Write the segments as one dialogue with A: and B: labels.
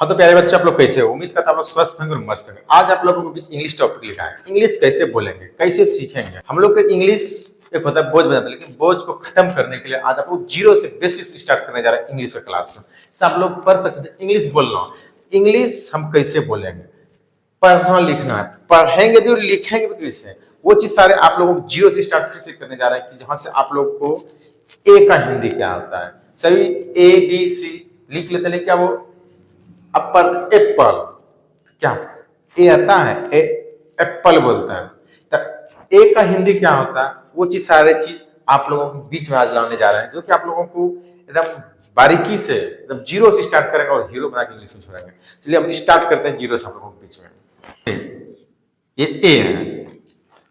A: हाँ तो प्यारे बच्चे, आप लोग कैसे हो? उम्मीद करता हूँ आप लोग स्वस्थ होंगे और मस्त होंगे। आज आप लोगों के बीच इंग्लिश टॉपिक लिखा है। इंग्लिश कैसे बोलेंगे, कैसे सीखेंगे। हम लोग का इंग्लिश एक होता है बोझ बनाता है, लेकिन बोझ को खत्म करने के लिए आज आप लोग जीरो से बेसिक्स स्टार्ट करने जा रहे हैं इंग्लिश का क्लास से। आप लोग पढ़ सकते हैं इंग्लिश बोलना। इंग्लिश हम कैसे बोलेंगे, पढ़ना लिखना है, पढ़ेंगे भी और लिखेंगे भी कैसे, वो चीज सारे आप लोगों को जीरो से स्टार्ट फिर से करने जा रहे हैं कि जहां से आप लोग को ए का हिंदी क्या होता है। सभी ए बी सी लिख लेते हैं, क्या वो अपर एप्पल क्या ए आता है, ए एप्पल बोलता है। तो ए का हिंदी क्या होता है, वो चीज सारे चीज आप लोगों के बीच में आज लाने जा रहे हैं, जो कि आप लोगों को एकदम बारीकी से एकदम जीरो से स्टार्ट करेंगे और हीरो बना के इंग्लिश में छोड़ेंगे। चलिए हम स्टार्ट करते हैं जीरो से आप लोगों के बीच में। ये ए है,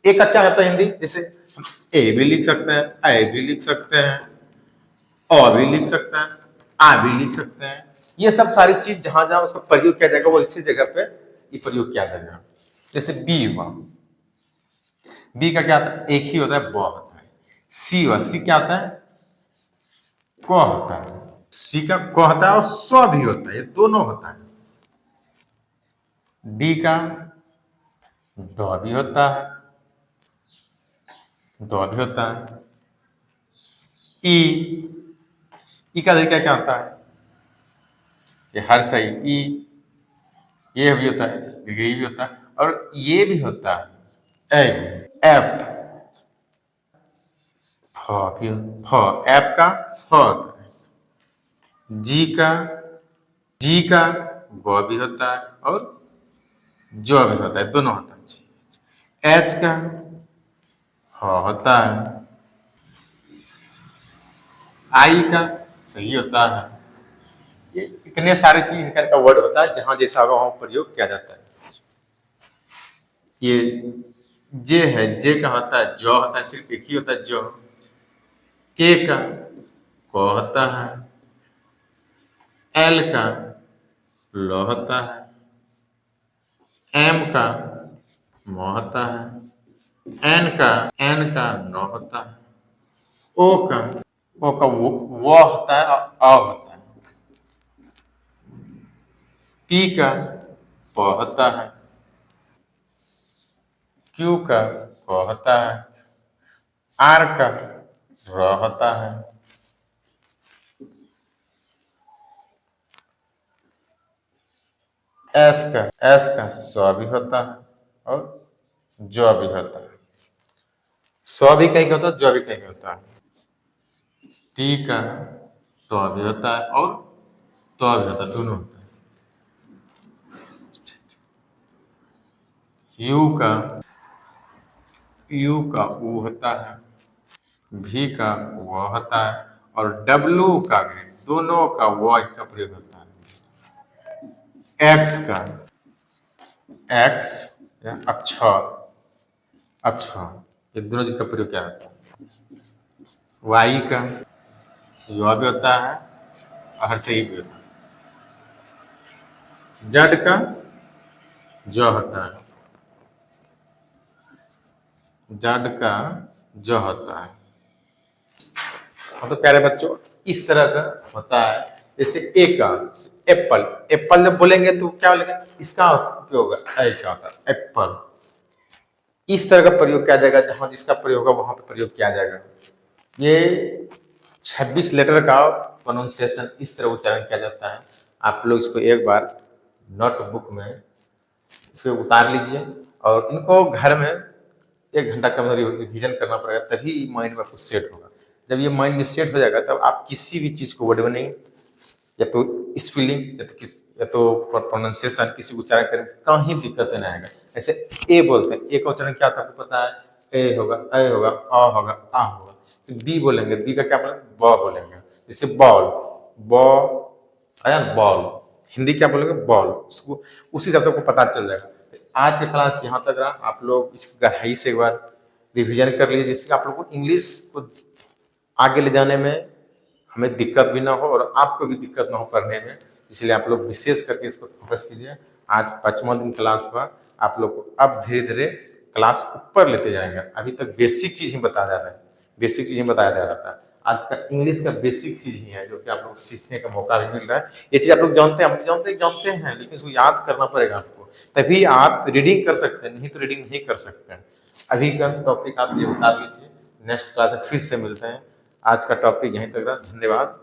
A: ए का क्या होता है हिंदी, जैसे हम ए भी लिख सकते हैं, ए भी लिख सकते हैं, अ भी लिख सकते हैं, आ भी लिख सकते हैं। ये सब सारी चीज जहां जहां उसका प्रयोग किया जाएगा वो इसी जगह पे ये प्रयोग किया जाएगा। जैसे बी हुआ, बी का क्या होता है, एक ही होता है, ब होता है। सी हुआ, सी क्या होता है, क होता है। सी का क होता है और स्व भी होता है, ये दोनों होता है। डी का ड भी होता है, द भी होता है। ई का तरीका क्या होता है, ये हर सही ई, ये भी होता है, ये भी होता है और ये भी होता है। एफ फ भी, फ एफ का फ होता है। जी का ग भी होता है और जो भी होता है, दोनों होता है। एच का ह होता है। आई का सही होता है। ये इतने सारे चीज का वर्ड होता है, जहां जैसा होगा वहां प्रयोग किया जाता है। ये जे है, जे का होता है, जो होता है, सिर्फ एक ही होता है जो। के का को होता है। एल का लो होता है। एम का म होता है। एन का न होता है। ओ का वो होता है और अ होता है। पी का प होता है। क्यू का क होता है। आर का र होता है। एस का स्व भी होता है और जो भी होता है। स्व भी कहीं का होता है, जो भी कहीं का होता है। टी का तो भी होता है और तो भी होता है, दोनों होता है। यू का ऊ होता है। भी का वो होता है और डब्लू का भी, दोनों का वो का प्रयोग होता है। एक्स अक्षर, ये दोनों चीज का प्रयोग क्या होता है। वाई का युवा भी होता है और हर सही भी होता है। जेड का जो होता है, जेड का जो होता है। हाँ तो प्यारे बच्चों, इस तरह का होता है। जैसे ए का एप्पल, एप्पल जब बोलेंगे तो क्या बोलेंगे, इसका उपयोग ऐसा होता है एप्पल। इस तरह का प्रयोग किया जाएगा, जहां जिसका प्रयोग है वहां पर प्रयोग किया जाएगा। ये 26 लेटर का प्रोनाउंसिएशन इस तरह उच्चारण किया जाता है। आप लोग इसको एक बार नोटबुक में इसको उतार लीजिए और इनको घर में 1 घंटा कम रिविजन करना पड़ेगा, तभी माइंड में कुछ सेट होगा। जब ये माइंड में सेट हो जाएगा तब आप किसी भी चीज को वर्ड बनेंगे, या तो स्पेलिंग या तो प्रोनाउंसिएशन, किसी उच्चारण करने में कहीं दिक्कत नहीं आएगा। ऐसे ए बोलते हैं, ए का उच्चारण क्या था आपको पता है, ए होगा, ए होगा, अ होगा, आ होगा। तो बी बोलेंगे, बी का क्या बोलेंगे, ब बोलेंगे। जैसे बॉल, ब आया बॉल, हिंदी क्या बोलेंगे, बॉल। उसको उसी हिसाब से आपको पता चल जाएगा। आज की क्लास यहाँ तक रहा, आप लोग इसकी गहराई से एक बार रिविजन कर लीजिए, जिससे आप लोग को इंग्लिश को आगे ले जाने में हमें दिक्कत भी ना हो और आपको भी दिक्कत ना हो पढ़ने में। इसलिए आप लोग विशेष करके इस पर फोकस कीजिए। आज 5वां दिन क्लास हुआ, आप लोग को अब धीरे धीरे क्लास ऊपर लेते जाएंगे। अभी तक बेसिक चीज ही बताया जा रहा है, बेसिक चीज ही बताया जा रहा था। आज का इंग्लिश का बेसिक चीज ही है जो कि आप लोग सीखने का मौका भी मिल रहा है। ये चीज आप लोग जानते हैं, हम भी जानते हैं, लेकिन इसको याद करना पड़ेगा आपको, तभी आप रीडिंग कर सकते हैं, नहीं तो रीडिंग नहीं कर सकते हैं। अभी का टॉपिक आप ये उतार लीजिए, नेक्स्ट क्लास में फिर से मिलते हैं। आज का टॉपिक यहीं तक रहा, धन्यवाद।